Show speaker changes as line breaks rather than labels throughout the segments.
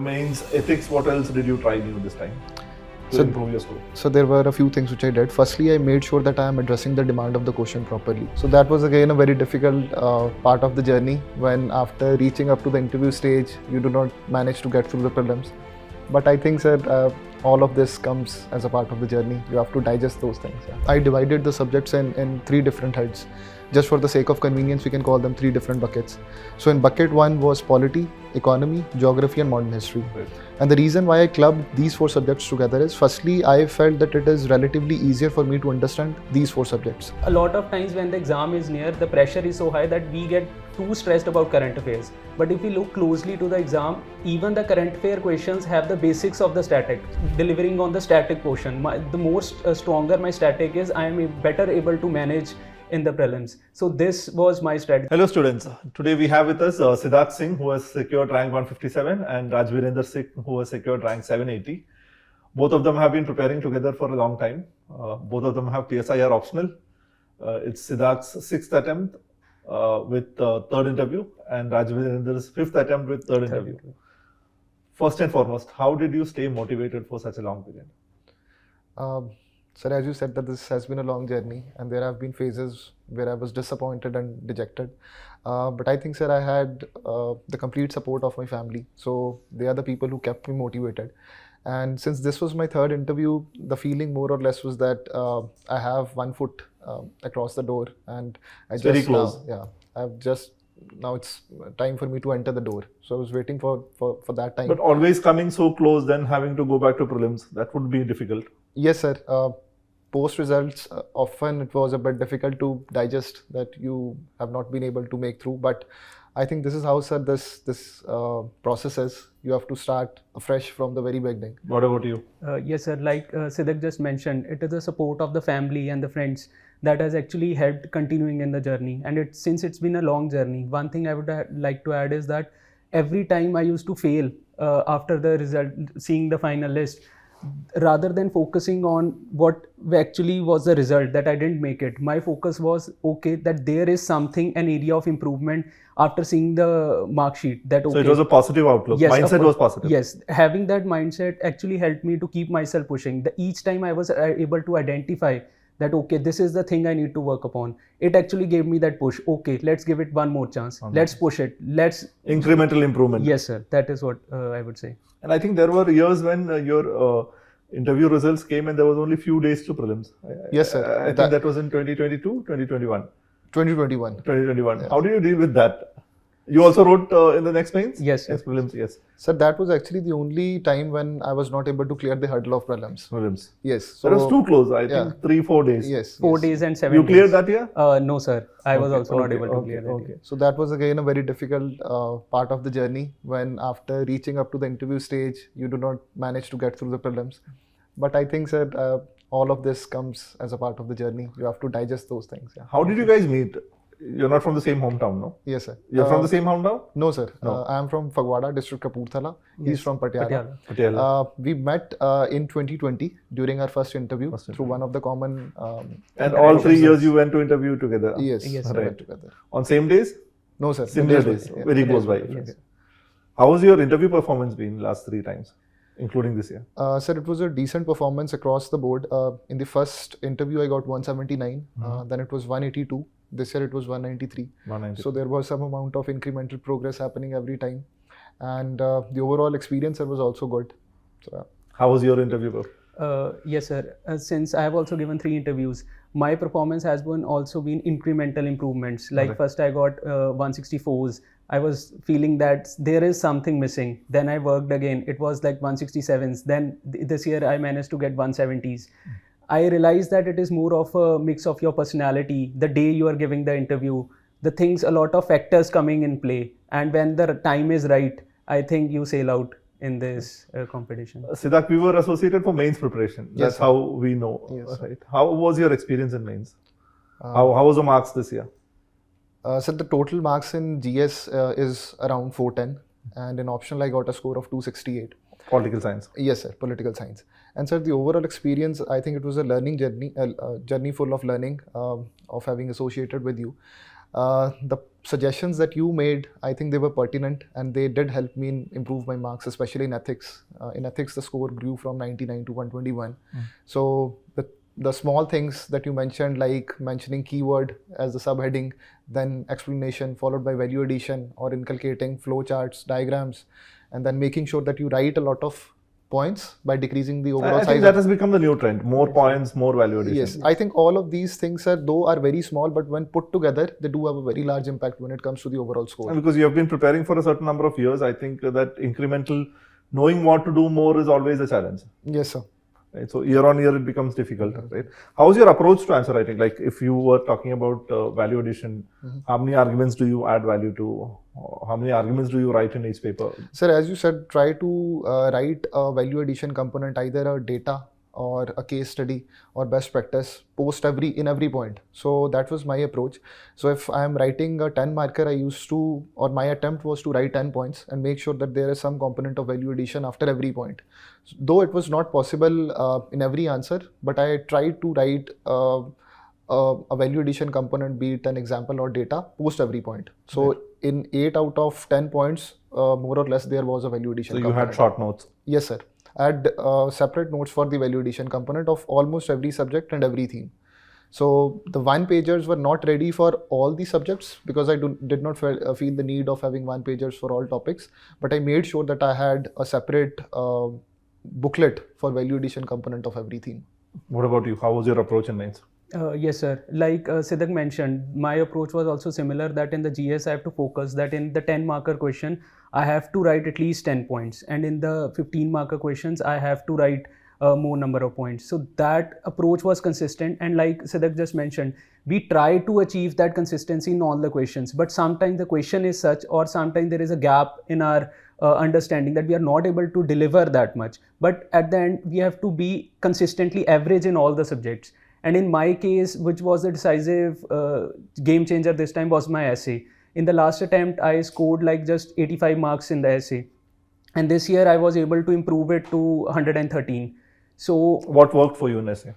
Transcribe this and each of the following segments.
mains, ethics, what else did you try new this time to improve your score?
So there were a few things which I did. Firstly, I made sure that I am addressing the demand of the question properly. So that was again a very difficult part of the journey, when after reaching up to the interview stage, you do not manage to get through the prelims. But I think, sir, all of this comes as a part of the journey. You have to digest those things. Yeah. I divided the subjects in three different heads. Just for the sake of convenience, we can call them three different buckets. So in bucket one was polity, economy, geography and modern history.
Right.
And the reason why I clubbed these four subjects together is, firstly, I felt that it is relatively easier for me to understand these four subjects.
A lot of times when the exam is near, the pressure is so high that we get too stressed about current affairs. But if we look closely to the exam, even the current affair questions have the basics of the static, delivering on the static portion. The more stronger my static is, I am better able to manage in the prelims. So this was my strategy.
Hello students, today we have with us Sidaq Singh, who has secured rank 157, and Rajbirinder Singh, who has secured rank 780. Both of them have been preparing together for a long time. Both of them have TSIR optional. It's Sidaq's 6th attempt with third interview, and Rajbirinder's 5th attempt with third interview. First and foremost, how did you stay motivated for such a long period?
Sir, as you said, that this has been a long journey, and there have been phases where I was disappointed and dejected. But I think, sir, I had the complete support of my family. So they are the people who kept me motivated. And since this was my third interview, the feeling more or less was that I have one foot across the door, and I
it's
just
very close.
Now it's time for me to enter the door. So I was waiting for that time.
But always coming so close, then having to go back to prelims, that would be difficult.
Yes, sir. Post results, often it was a bit difficult to digest that you have not been able to make through. But I think this is how, sir, this process is. You have to start afresh from the very beginning.
What about you?
Yes, sir. Like Sidaq just mentioned, it is the support of the family and the friends that has actually helped continuing in the journey. And since it's been a long journey, one thing I would like to add is that every time I used to fail after the result, seeing the final list, rather than focusing on what actually was the result, that I didn't make it, my focus was, okay, that there is something, an area of improvement after seeing the mark sheet. That okay,
so it was a positive outlook.
Yes,
mindset was positive.
Yes, having that mindset actually helped me to keep myself pushing. Each time I was able to identify that, okay, this is the thing I need to work upon. It actually gave me that push. Okay, let's give it one more chance. Let's push it. Let's
incremental improvement.
Yes, sir. That is what I would say.
And I think there were years when your interview results came and there was only few days to prelims.
Yes, sir.
I think that was in 2022, 2021.
2021.
2021.
Yes.
How did you deal with that? You also wrote in the next mains?
Yes,
yes, prelims, yes.
Sir, that was actually the only time when I was not able to clear the hurdle of prelims.
Prelims.
Yes.
So that was too close. I think 3-4 days.
Yes.
4 days and 7
You
days.
cleared that year?
No, sir. I was also not able to clear that.
Okay.
Year.
So that was again a very difficult part of the journey, when after reaching up to the interview stage, you do not manage to get through the prelims. But I think, sir, all of this comes as a part of the journey. You have to digest those things. Yeah.
How did you guys meet? You're not from the same hometown, no?
Yes, sir.
You're from the same hometown?
No, sir.
No.
I am from Fagwada, district Kapurthala.
Yes.
He's from Patiala.
Patiala.
We met in 2020 during our first interview through one of the common.
And all 3 years you went to interview together?
Yes,
Yes,
we
right.
went together.
On same days?
No, sir.
Similar days.
Yeah.
Very close by.
Yes.
How was your interview performance been last 3 times, including this year?
Sir, it was a decent performance across the board. In the first interview, I got 179. Then it was 182. This year it was 193.
190.
So there was some amount of incremental progress happening every time. And the overall experience was also good. So, yeah.
How was your interview?
Yes, sir. Since I have also given 3 interviews, my performance has also been incremental improvements. Like first I got 164s. I was feeling that there is something missing. Then I worked again. It was like 167s. Then this year I managed to get 170s. I realized that it is more of a mix of your personality, the day you are giving the interview, the things, a lot of factors coming in play. And when the time is right, I think you sail out in this competition.
Sidaq, we were associated for mains preparation.
Yes,
That's how we know.
Yes.
Right? How was your experience in mains? How was the marks this year?
So the total marks in GS is around 410. And in optional, I got a score of 268.
Political science.
Yes, sir. Political science. And sir, the overall experience, I think it was a learning journey, a journey full of learning, of having associated with you. The suggestions that you made, I think they were pertinent and they did help me improve my marks, especially in ethics. In ethics, the score grew from 99 to 121. So the small things that you mentioned, like mentioning keyword as the subheading, then explanation followed by value addition, or inculcating flow charts, diagrams, and then making sure that you write a lot of points by decreasing the overall size.
I think that has become the new trend. More points, more value addition.
Yes, I think all of these things are very small, but when put together, they do have a very large impact when it comes to the overall score.
And because you have been preparing for a certain number of years, I think that incremental, knowing what to do more is always a challenge.
Yes, sir.
Right? So year on year, it becomes difficult, right? How is your approach to answer writing? Like if you were talking about value addition, how many arguments do you add value to? How many arguments do you write in each paper?
Sir, as you said, try to write a value addition component, either a data or a case study or best practice, post in every point. So that was my approach. So if I am writing a 10 marker, my attempt was to write 10 points and make sure that there is some component of value addition after every point. Though it was not possible in every answer, but I tried to write a value addition component, be it an example or data, post every point. So right. In 8 out of 10 points, more or less, there was a value addition component.
So you had short notes?
Yes, sir. I had separate notes for the value addition component of almost every subject and every theme. So the one-pagers were not ready for all the subjects because I did not feel the need of having one-pagers for all topics. But I made sure that I had a separate booklet for value addition component of every theme.
What about you? How was your approach in mains?
Yes, sir. Like Sidaq mentioned, my approach was also similar, that in the GS I have to focus that in the 10 marker question, I have to write at least 10 points. And in the 15 marker questions, I have to write more number of points. So that approach was consistent. And like Sidaq just mentioned, we try to achieve that consistency in all the questions. But sometimes the question is such, or sometimes there is a gap in our understanding that we are not able to deliver that much. But at the end, we have to be consistently average in all the subjects. And in my case, which was the decisive game changer this time, was my essay. In the last attempt, I scored like just 85 marks in the essay. And this year, I was able to improve it to 113. So
what worked for you in essay?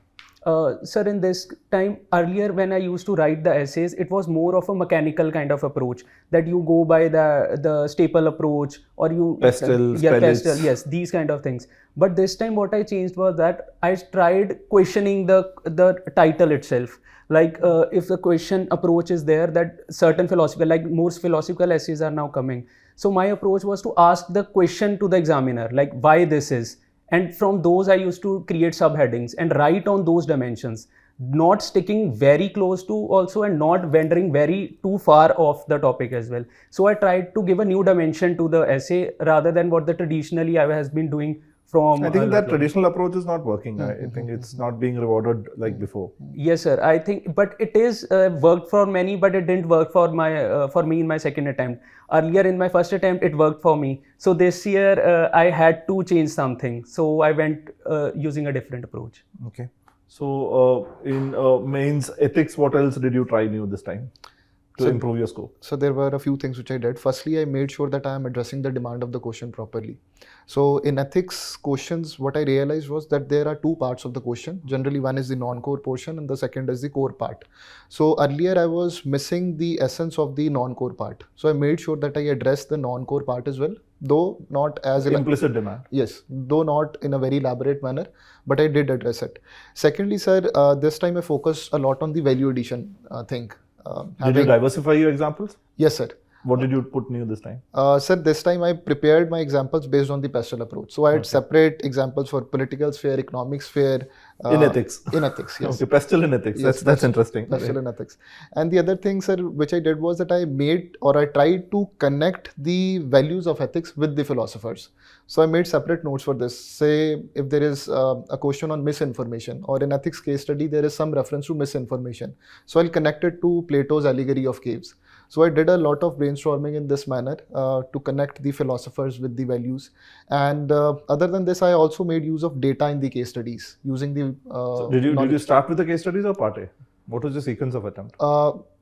Sir, in this time, earlier when I used to write the essays, it was more of a mechanical kind of approach, that you go by the staple approach, or you
pestles,
pastel, yes, these kind of things. But this time what I changed was that I tried questioning the title itself. Like if the question approach is there, that certain philosophical, like more philosophical essays are now coming. So my approach was to ask the question to the examiner, like why this is. And from those, I used to create subheadings and write on those dimensions, not sticking very close to also and not venturing very too far off the topic as well. So I tried to give a new dimension to the essay rather than what the traditionally I has been doing from.
I think that traditional approach is not working. I think it's not being rewarded like before.
Yes, sir. I think, but it is worked for many, but it didn't work for me in my second attempt. Earlier in my first attempt, it worked for me. So this year, I had to change something. So I went using a different approach.
Okay. So in mains ethics, what else did you try new this time to improve your score?
So there were a few things which I did. Firstly, I made sure that I am addressing the demand of the question properly. So in ethics questions, what I realized was that there are two parts of the question. Generally, one is the non-core portion and the second is the core part. So earlier I was missing the essence of the non-core part. So I made sure that I addressed the non-core part as well, though not as
implicit demand.
Yes, though not in a very elaborate manner, but I did address it. Secondly, sir, this time I focused a lot on the value addition thing.
Did you diversify your examples?
Yes, sir.
What did you put new this time?
Sir, this time I prepared my examples based on the pastel approach. So I had separate examples for political sphere, economic sphere.
In ethics?
In ethics, yes.
Okay, pastel in ethics. Yes, that's interesting.
Pastel in ethics. And the other thing, sir, which I did was that I tried to connect the values of ethics with the philosophers. So I made separate notes for this. Say, if there is a question on misinformation, or in ethics case study, there is some reference to misinformation. So I'll connect it to Plato's allegory of caves. So I did a lot of brainstorming in this manner to connect the philosophers with the values. And other than this, I also made use of data in the case studies using the.
So did you start with the case studies or part A? What was the sequence of attempt?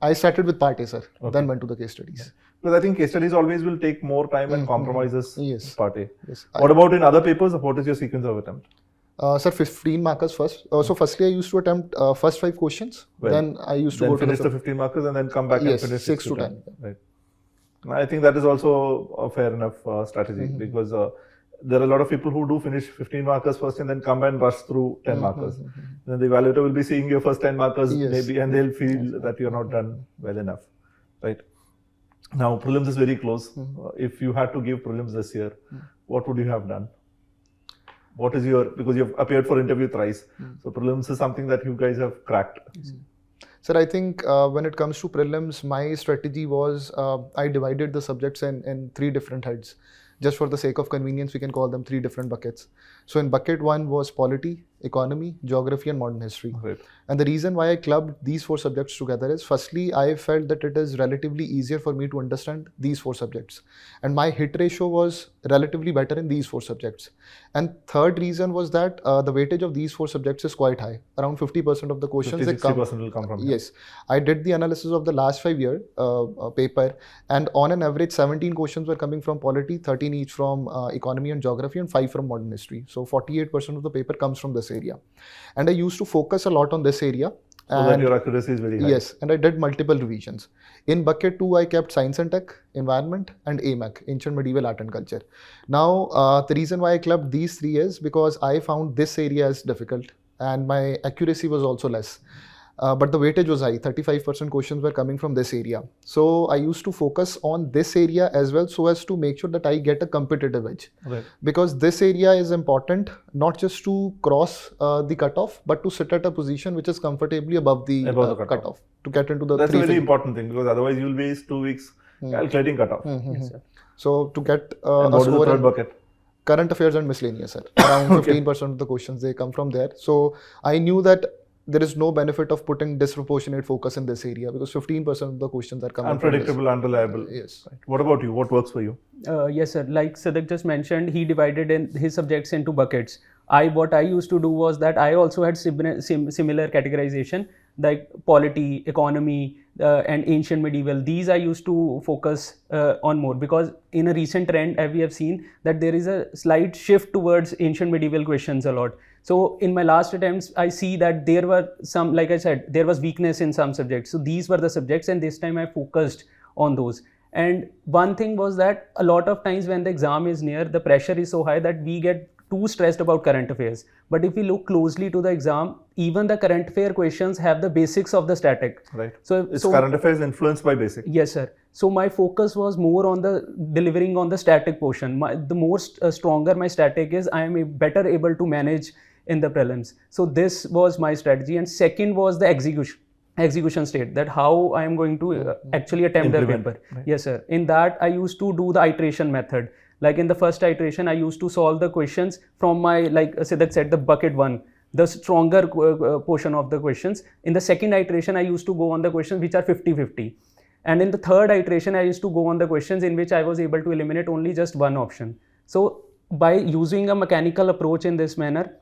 I started with part A, sir. Okay. Then went to the case studies.
Yeah. Because I think case studies always will take more time and compromises
yes.
part A.
Yes.
What about in other papers? What is your sequence of attempt?
Sir, 15 markers first. So firstly, I used to attempt first 5 questions.
Well,
then I used to
then
go to
finish the 15 markers and then come back
Yes,
and finish
6 to 10.
Right. I think that is also a fair enough strategy because there are a lot of people who do finish 15 markers first and then come and rush through 10 markers. Then the evaluator will be seeing your first 10 markers maybe and they'll feel that you're not done well enough. Right. Now, prelims is very close. If you had to give prelims this year, what would you have done? What is your, because you've appeared for interview thrice, so prelims is something that you guys have cracked.
Sir, I think when it comes to prelims, my strategy was I divided the subjects in 3 different heads. Just for the sake of convenience, we can call them 3 different buckets. So in bucket 1 was polity, economy, geography and modern history.
Right.
And the reason why I clubbed these 4 subjects together is firstly, I felt that it is relatively easier for me to understand these 4 subjects. And my hit ratio was relatively better in these 4 subjects. And third reason was that the weightage of these 4 subjects is quite high. Around 50% of the questions
50-60% will come from here.
Yes. I did the analysis of the last 5 year paper, and on an average 17 questions were coming from polity, 13 each from economy and geography and 5 from modern history. So 48% of the paper comes from this area. And I used to focus a lot on this area.
So that your accuracy is very high.
Yes, and I did multiple revisions. In bucket 2, I kept science and tech, environment and AMAC, ancient medieval art and culture. Now, the reason why I clubbed these 3 is because I found this area is difficult and my accuracy was also less. But the weightage was high, 35% questions were coming from this area. So I used to focus on this area as well so as to make sure that I get a competitive edge.
Right.
Because this area is important not just to cross the cutoff, but to sit at a position which is comfortably above the cutoff to get into the
That's a very important thing because otherwise you'll waste 2 weeks calculating cutoff.
Yes, sir.
So to get
and
a
what is the
score
third bucket?
Current affairs and miscellaneous, sir. Around 15% of the questions they come from there. So I knew that there is no benefit of putting disproportionate focus in this area because 15% of the questions are coming
unpredictable, unreliable.
Yes.
Right. What about you? What works for you?
Yes, sir. Like Sidaq just mentioned, he divided in his subjects into buckets. What I used to do was that I also had similar categorization, like polity, economy, and ancient medieval. These I used to focus on more because in a recent trend, we have seen that there is a slight shift towards ancient medieval questions a lot. So in my last attempts, I see that there were some, like I said, there was weakness in some subjects. So these were the subjects and this time I focused on those. And one thing was that a lot of times when the exam is near, the pressure is so high that we get too stressed about current affairs. But if we look closely to the exam, even the current affair questions have the basics of the static.
Right. So current affairs influenced by basic.
Yes, sir. So my focus was more on the delivering on the static portion. The more stronger my static is, I am better able to manage in the prelims. So this was my strategy. And second was the execution state, that how I am going to actually attempt the paper. Right. Yes, sir. In that, I used to do the iteration method. Like in the first iteration, I used to solve the questions from my, like Sidaq said, the bucket 1, the stronger portion of the questions. In the second iteration, I used to go on the questions which are 50-50. And in the third iteration, I used to go on the questions in which I was able to eliminate only just one option. So by using a mechanical approach in this manner,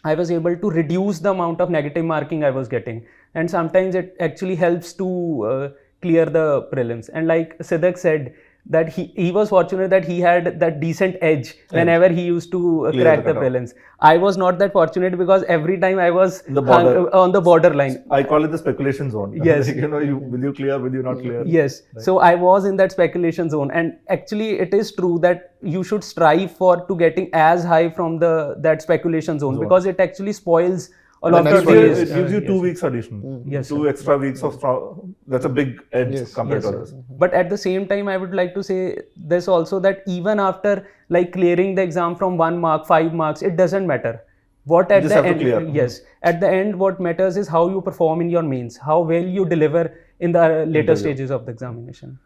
I was able to reduce the amount of negative marking I was getting. And sometimes it actually helps to clear the prelims. And like Sidaq said, that he was fortunate that he had that decent edge whenever he used to crack the prelims. I was not that fortunate because every time I was on the borderline.
I call it the speculation zone.
Yes.
Like, will you clear, will you not clear?
Yes. Right. So I was in that speculation zone. And actually it is true that you should strive to getting as high from that speculation zone because it actually spoils a lot of days.
It gives you 2 weeks addition.
Yes,
2 extra weeks of that's a big edge compared to others.
But at the same time, I would like to say this also, that even after like clearing the exam from 1 mark, 5 marks, it doesn't matter. What at the end, yes, at the end, what matters is how you perform in your mains, how well you deliver in the later stages of the examination.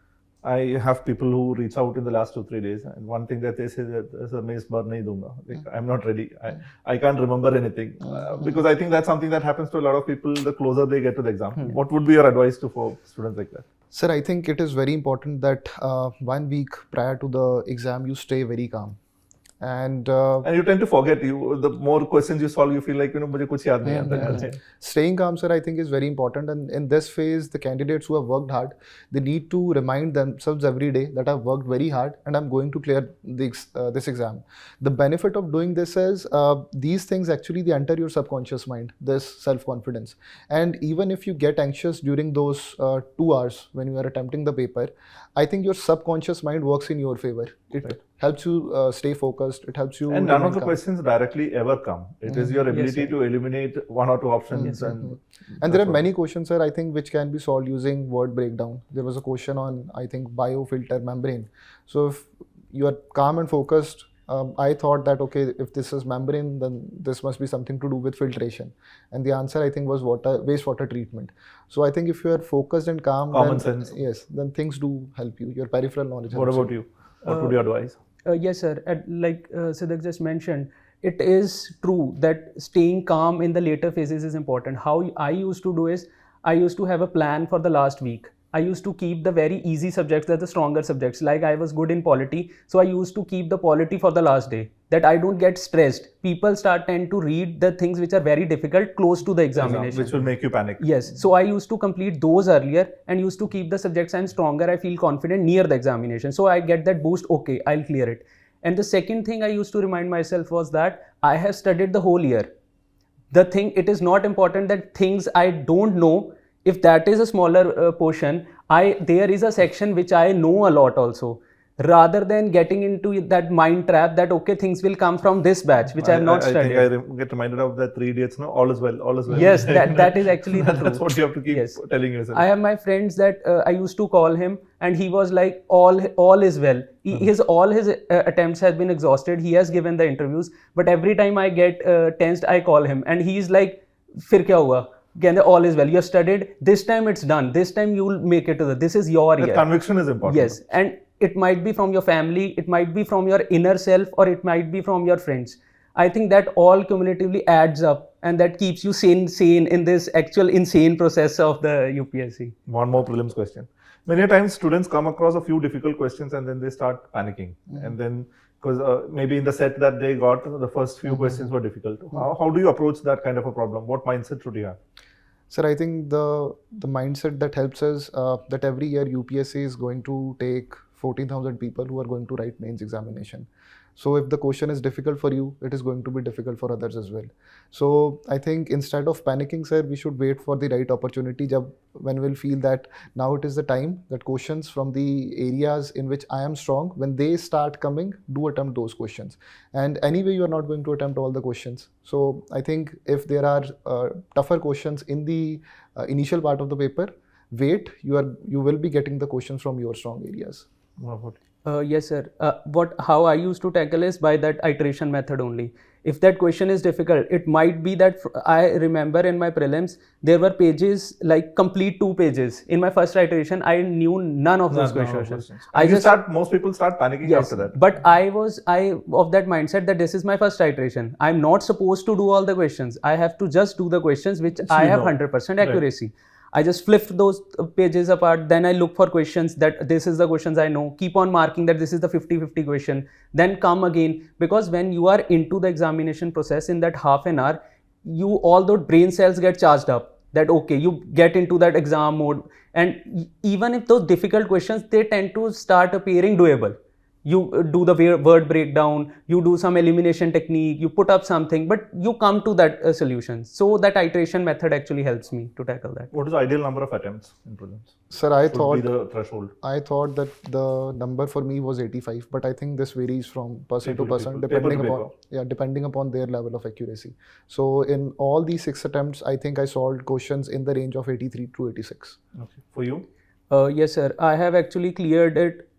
I have people who reach out in the last 2-3 days, and one thing that they say that sir, मैं इस बार नहीं दूंगा. Like, I'm not ready. I can't remember anything because I think that's something that happens to a lot of people the closer they get to the exam. What would be your advice for students like that?
Sir, I think it is very important that 1 week prior to the exam you stay very calm. And
And you tend to forget. The more questions you solve, you feel like मुझे कुछ याद नहीं आता यार.
staying calm, sir, I think is very important. And in this phase, the candidates who have worked hard, they need to remind themselves every day that I've worked very hard and I'm going to clear this exam. The benefit of doing this is these things actually they enter your subconscious mind, this self-confidence. And even if you get anxious during those 2 hours when you are attempting the paper, I think your subconscious mind works in your favor. It helps you stay focused. It helps you.
And none of the questions directly ever come. It is your ability to eliminate 1 or 2 options.
And there are many questions, sir, I think, which can be solved using word breakdown. There was a question on, I think, biofilter membrane. So if you are calm and focused, I thought that, okay, if this is membrane, then this must be something to do with filtration. And the answer, I think, was wastewater treatment. So I think if you are focused and calm,
Common
then,
sense.
yes, then things do help you. Your peripheral knowledge.
What about you? What would you advise?
Yes, sir. Like Sidaq just mentioned, it is true that staying calm in the later phases is important. How I used to do is, I used to have a plan for the last week. I used to keep the very easy subjects, the stronger subjects. Like I was good in polity, so I used to keep the polity for the last day, that I don't get stressed. People tend to read the things which are very difficult close to the examination.
Which will make you panic.
Yes. So I used to complete those earlier and used to keep the subjects I'm stronger, I feel confident near the examination. So I get that boost, okay, I'll clear it. And the second thing I used to remind myself was that I have studied the whole year. It is not important that things I don't know, if that is a smaller portion, there is a section which I know a lot also. Rather than getting into that mind trap that, okay, things will come from this batch, which I have not studied.
I think I get reminded of that 3 Idiots, no? All is well, all is well.
Yes, that is actually the truth.
That's what you have to keep telling yourself.
I have my friends that I used to call him and he was like, all is well. All his attempts have been exhausted. He has given the interviews, but every time I get tensed, I call him and he's like, fir kya hua? Again, all is well. You have studied. This time it's done. This time you will make it to this is your year.
Conviction is important.
Yes. And it might be from your family, it might be from your inner self, or it might be from your friends. I think that all cumulatively adds up and that keeps you sane in this actual insane process of the UPSC.
One more prelims question. Many times students come across a few difficult questions and then they start panicking. And then, because maybe in the set that they got, the first few questions were difficult. How do you approach that kind of a problem? What mindset should you have?
Sir, I think the mindset that helps us that every year UPSC is going to take 14,000 people who are going to write mains examination. So if the question is difficult for you, it is going to be difficult for others as well. So I think instead of panicking, sir, we should wait for the right opportunity when we'll feel that now it is the time that questions from the areas in which I am strong, when they start coming, do attempt those questions. And anyway, you are not going to attempt all the questions. So I think if there are tougher questions in the initial part of the paper, wait, you will be getting the questions from your strong areas.
Yes, sir. How I used to tackle is by that iteration method only. If that question is difficult, it might be that I remember in my prelims, there were pages like complete 2 pages. In my first iteration, I knew none of those questions.
Most people start panicking after that.
But I of that mindset that this is my first iteration. I'm not supposed to do all the questions. I have to just do the questions which I have 100% accuracy. Right. I just flipped those pages apart. Then I look for questions that this is the questions I know. Keep on marking that this is the 50-50 question. Then come again. Because when you are into the examination process in that half an hour, all those brain cells get charged up. That okay, you get into that exam mode. And even if those difficult questions, they tend to start appearing doable. You do the word breakdown, you do some elimination technique, you put up something, but you come to that solution. So that iteration method actually helps me to tackle that.
What is the ideal number of attempts in prelims?
Sir, I thought
the threshold.
I thought that the number for me was 85, but I think this varies from person to person depending upon their level of accuracy. So in all these 6 attempts, I think I solved questions in the range of 83 to 86.
Okay. For you?
Yes, sir. I have actually cleared it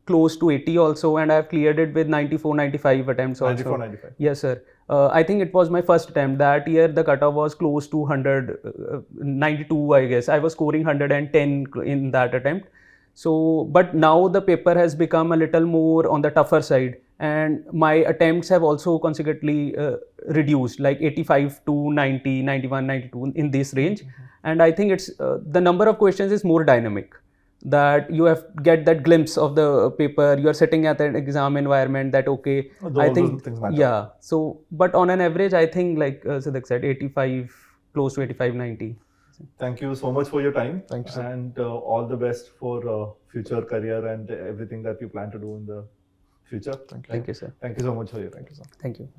close to 80 also, and I have cleared it with 94-95 attempts also.
94-95.
Yes, sir. I think it was my first attempt. That year the cutoff was close to 100, 92 I guess. I was scoring 110 in that attempt. So, but now the paper has become a little more on the tougher side, and my attempts have also consequently reduced, like 85 to 90, 91, 92 in this range. And I think it's the number of questions is more dynamic. that you have get that glimpse of the paper, you are sitting at an exam environment, that okay, I
Those
think
things matter.
yeah. So but on an average, I think like Sidaq said, 85, close to 85, 90.
Thank you so much for your time.
Thank you, sir.
And all the best for future career and everything that you plan to do in the future.
Thank you.
Thank you, sir.
Thank you so much for your time.
Thank you.